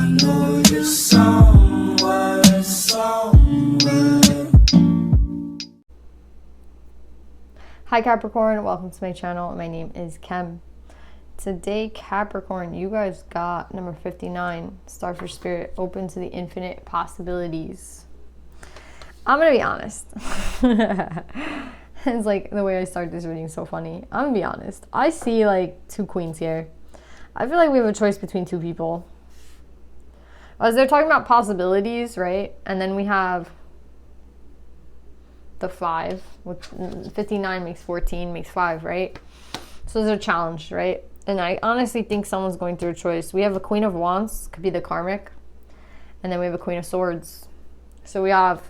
know you're somewhere, somewhere. Hi Capricorn, welcome to my channel. My name is Kem. Today, Capricorn, you guys got number 59, Starfish Spirit, open to the infinite possibilities. I'm gonna be honest. It's like the way I start this reading is so funny. I'm gonna be honest. I see like two queens here. I feel like we have a choice between two people. As they're talking about possibilities, right? And then we have the 5, with 59 makes 14, makes 5, right? So those are challenged, right? And I honestly think someone's going through a choice. We have a Queen of Wands, could be the karmic. And then we have a Queen of Swords. So we have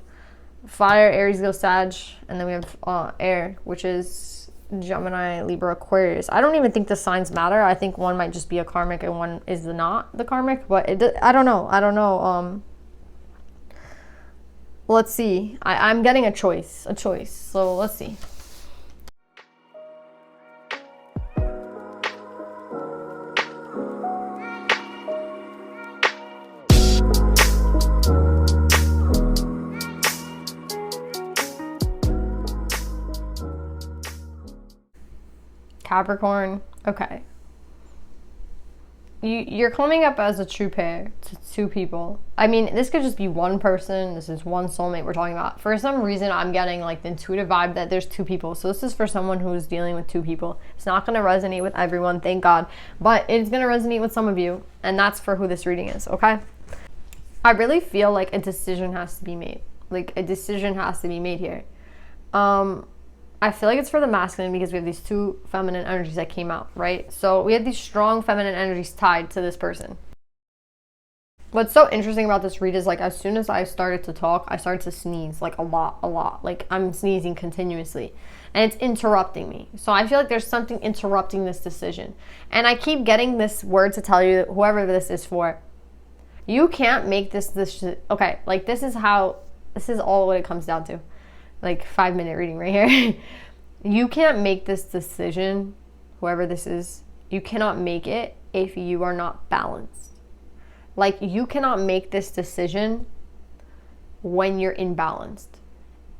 Fire, Aries, Leo, Sag. And then we have Air, which is Gemini, Libra, Aquarius. I don't even think the signs matter. I think one might just be a karmic and one is not the karmic. But I don't know. Let's see. I'm getting a choice. So let's see. Capricorn, okay. You're coming up as a true pair to two people. I mean, this could just be one person. This is one soulmate we're talking about. For some reason, I'm getting like the intuitive vibe that there's two people. So this is for someone who is dealing with two people. It's not going to resonate with everyone, thank God. But it's going to resonate with some of you. And that's for who this reading is, okay? I really feel like a decision has to be made. Like a decision has to be made here. I feel like it's for the masculine because we have these two feminine energies that came out, right? So we have these strong feminine energies tied to this person. What's so interesting about this read is like as soon as I started to talk, I started to sneeze like a lot. Like I'm sneezing continuously and it's interrupting me. So I feel like there's something interrupting this decision. And I keep getting this word to tell you, whoever this is for, you can't make this okay, like this is all what it comes down to. Like 5-minute reading right here. You can't make this decision, whoever this is, you cannot make it if you are not balanced. Like you cannot make this decision when you're imbalanced.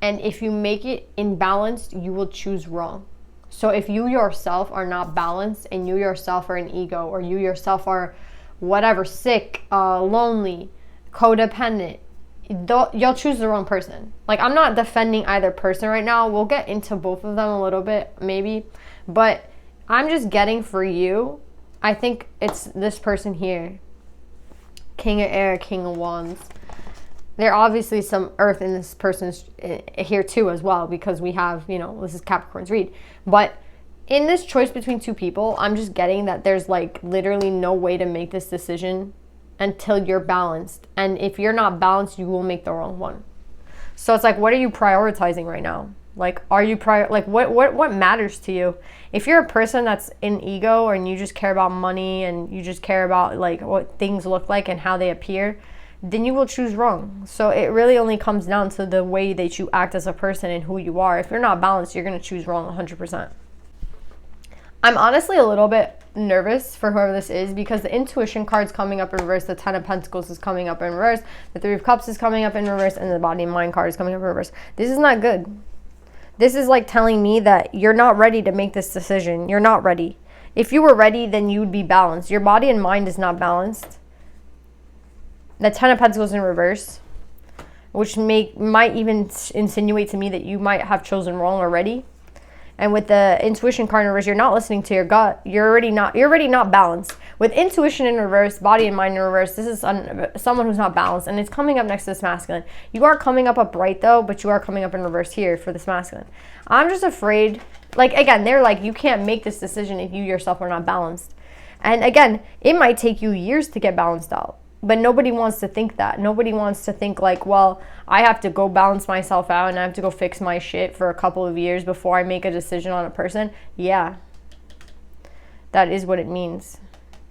And if you make it imbalanced, you will choose wrong. So if you yourself are not balanced and you yourself are an ego or you yourself are whatever, sick, lonely, codependent, you'll choose the wrong person. Like I'm not defending either person right now. We'll get into both of them a little bit maybe, but I'm just getting for you, I think it's this person here, King of Air, King of Wands. There obviously some earth in this person's here too as well, because we have, you know, this is Capricorn's read. But in this choice between two people, I'm just getting that there's like literally no way to make this decision until you're balanced. And if you're not balanced, you will make the wrong one. So it's like, what are you prioritizing right now? Like, are you what matters to you? If you're a person that's in ego and you just care about money and you just care about like what things look like and how they appear, then you will choose wrong. So it really only comes down to the way that you act as a person and who you are. If you're not balanced, you're going to choose wrong 100%. I'm honestly a little bit nervous for whoever this is because the intuition card's coming up in reverse, the 10 of Pentacles is coming up in reverse, the 3 of Cups is coming up in reverse, and the body and mind card is coming up in reverse. This is not good. This is like telling me that you're not ready to make this decision. You're not ready. If you were ready, then you would be balanced. Your body and mind is not balanced. The 10 of Pentacles in reverse, which might even insinuate to me that you might have chosen wrong already. And with the intuition card in reverse, you're not listening to your gut. You're already not balanced. With intuition in reverse, body and mind in reverse, this is someone who's not balanced, and it's coming up next to this masculine. You are coming up upright though, but you are coming up in reverse here for this masculine. I'm just afraid, like again, they're like, you can't make this decision if you yourself are not balanced. And again, it might take you years to get balanced out. But nobody wants to think that. Nobody wants to think like, well, I have to go balance myself out and I have to go fix my shit for a couple of years before I make a decision on a person. Yeah, that is what it means.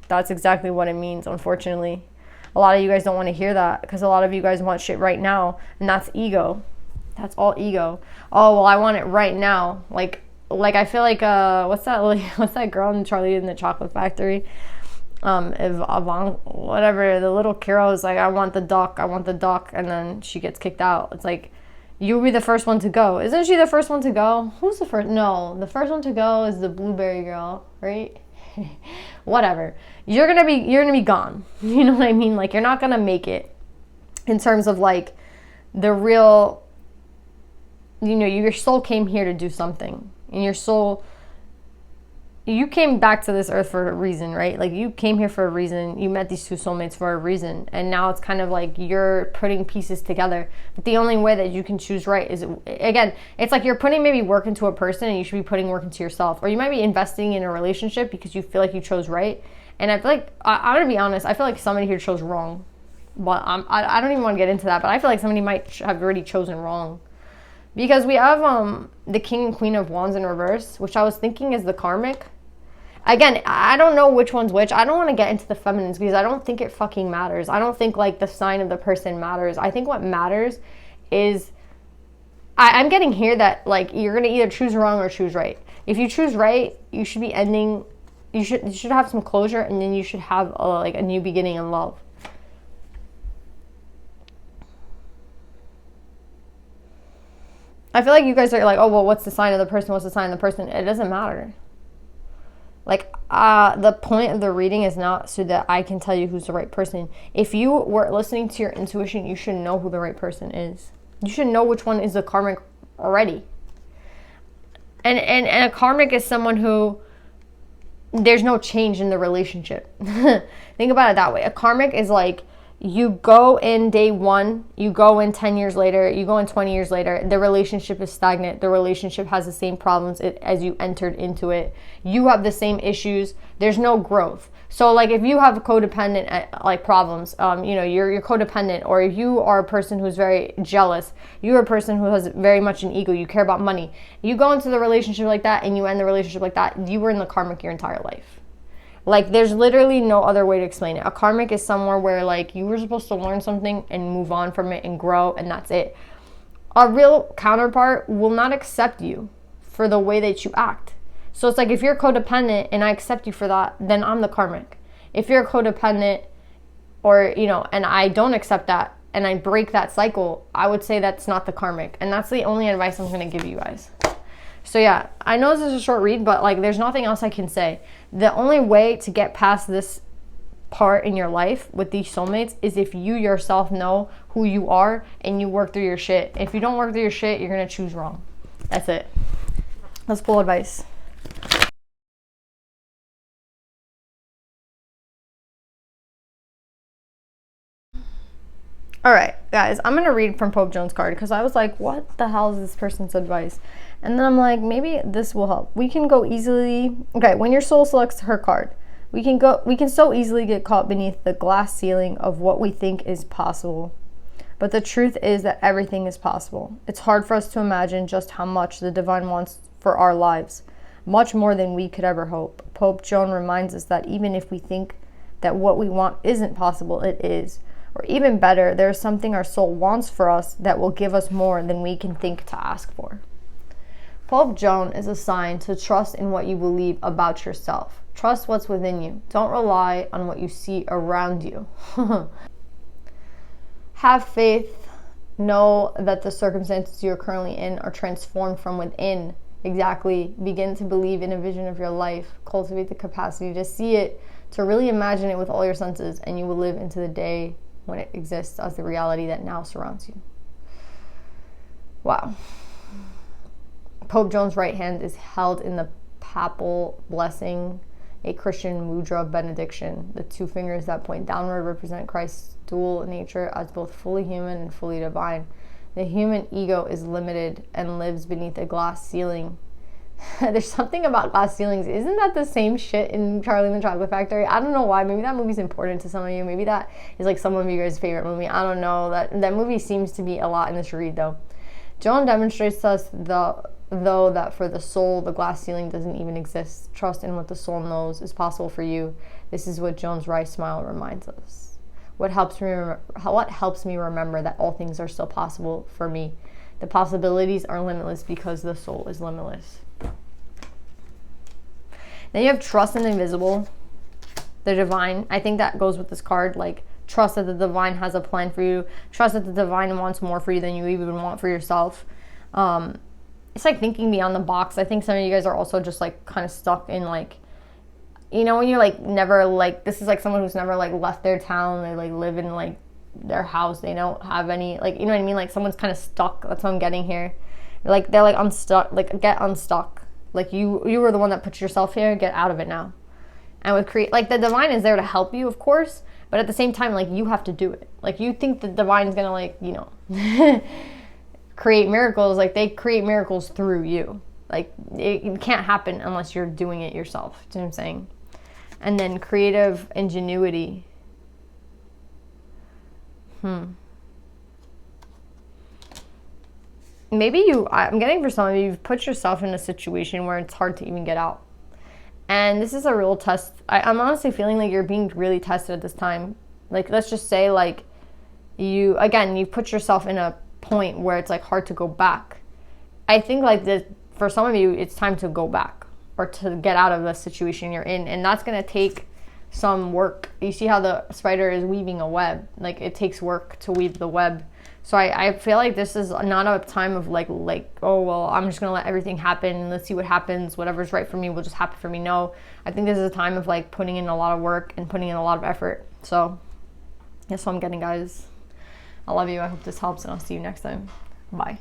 That's exactly what it means, unfortunately. A lot of you guys don't want to hear that because a lot of you guys want shit right now, and that's ego. That's all ego. Oh, well, I want it right now. Like I feel like, what's that girl in Charlie in the Chocolate Factory? whatever, the little Kiro is like, I want the duck, and then she gets kicked out. It's like, you'll be the first one to go. Isn't she the first one to go? Who's the first? No, the first one to go is the blueberry girl, right? Whatever. You're gonna be gone. You know what I mean? Like, you're not gonna make it in terms of like the real, you know, your soul came here to do something, and your soul, you came back to this earth for a reason, right? Like, you came here for a reason. You met these two soulmates for a reason. And now it's kind of like you're putting pieces together. But the only way that you can choose right is, again, it's like you're putting maybe work into a person, and you should be putting work into yourself. Or you might be investing in a relationship because you feel like you chose right. And I feel like, I'm going to be honest, I feel like somebody here chose wrong. But I don't even want to get into that. But I feel like somebody might have already chosen wrong. Because we have the King and Queen of Wands in reverse, which I was thinking is the karmic. Again, I don't know which one's which. I don't want to get into the feminines because I don't think it fucking matters. I don't think like the sign of the person matters. I think what matters is, I'm getting here that like you're going to either choose wrong or choose right. If you choose right, you should be ending, you should have some closure, and then you should have like a new beginning in love. I feel like you guys are like, oh, well, what's the sign of the person? What's the sign of the person? It doesn't matter. Like, the point of the reading is not so that I can tell you who's the right person. If you were listening to your intuition, you should know who the right person is. You should know which one is the karmic already. And a karmic is someone who, there's no change in the relationship. Think about it that way. A karmic is like, you go in day one, you go in 10 years later, you go in 20 years later, the relationship is stagnant. The relationship has the same problems as you entered into it. You have the same issues. There's no growth. So like if you have codependent like problems, you know, you're codependent, or if you are a person who's very jealous, you're a person who has very much an ego, you care about money. You go into the relationship like that and you end the relationship like that, you were in the karmic your entire life. Like, there's literally no other way to explain it. A karmic is somewhere where, like, you were supposed to learn something and move on from it and grow, and that's it. A real counterpart will not accept you for the way that you act. So it's like, if you're codependent and I accept you for that, then I'm the karmic. If you're codependent or, you know, and I don't accept that and I break that cycle, I would say that's not the karmic. And that's the only advice I'm going to give you guys. So yeah, I know this is a short read, but like there's nothing else I can say. The only way to get past this part in your life with these soulmates is if you yourself know who you are and you work through your shit. If you don't work through your shit, you're going to choose wrong. That's it. That's full advice. All right, guys, I'm going to read from Pope Jones' card because I was like, what the hell is this person's advice? And then I'm like, maybe this will help. We can go easily. Okay, when your soul selects her card, we can so easily get caught beneath the glass ceiling of what we think is possible. But the truth is that everything is possible. It's hard for us to imagine just how much the divine wants for our lives, much more than we could ever hope. Pope Joan reminds us that even if we think that what we want isn't possible, it is. Or even better, there is something our soul wants for us that will give us more than we can think to ask for. Pope Joan is a sign to trust in what you believe about yourself. Trust what's within you. Don't rely on what you see around you. Have faith. Know that the circumstances you're currently in are transformed from within. Exactly. Begin to believe in a vision of your life. Cultivate the capacity to see it, to really imagine it with all your senses, and you will live into the day when it exists as the reality that now surrounds you. Wow. Pope Joan's right hand is held in the papal blessing, a Christian mudra benediction. The two fingers that point downward represent Christ's dual nature as both fully human and fully divine. The human ego is limited and lives beneath a glass ceiling. There's something about glass ceilings. Isn't that the same shit in Charlie and the Chocolate Factory? I don't know why. Maybe that movie's important to some of you. Maybe that is like some of you guys' favorite movie. I don't know. That movie seems to be a lot in this read, though. Joan demonstrates to us, though, that for the soul, the glass ceiling doesn't even exist. Trust in what the soul knows is possible for you. This is what Joan's wry smile reminds us. What helps me remember that all things are still possible for me. The possibilities are limitless because the soul is limitless. Then you have trust in the invisible. the divine. I think that goes with this card. Like, trust that the divine has a plan for you. Trust that the divine wants more for you than you even want for yourself. It's like thinking beyond the box. I think some of you guys are also just like kind of stuck in like, you know, when you're like never like, this is like someone who's never like left their town. They like live in like their house. They don't have any, like, you know what I mean? Like someone's kind of stuck. That's what I'm getting here. Like they're like unstuck, like get unstuck. Like you were the one that put yourself here. Get out of it now. And with create, like the divine is there to help you, of course. But at the same time, like you have to do it. Like you think the divine's gonna like, you know, create miracles. Like they create miracles through you. Like it can't happen unless you're doing it yourself. Do you know what I'm saying? And then creative ingenuity. Maybe I'm getting for some of you, you've put yourself in a situation where it's hard to even get out. And this is a real test. I'm honestly feeling like you're being really tested at this time. Like, let's just say, like, you put yourself in a point where it's, like, hard to go back. I think, like, for some of you, it's time to go back or to get out of the situation you're in. And that's going to take some work. You see how the spider is weaving a web? Like, it takes work to weave the web. So I feel like this is not a time of like, oh, well, I'm just going to let everything happen and let's see what happens. Whatever's right for me will just happen for me. No, I think this is a time of like putting in a lot of work and putting in a lot of effort. So that's what I'm getting, guys. I love you. I hope this helps and I'll see you next time. Bye.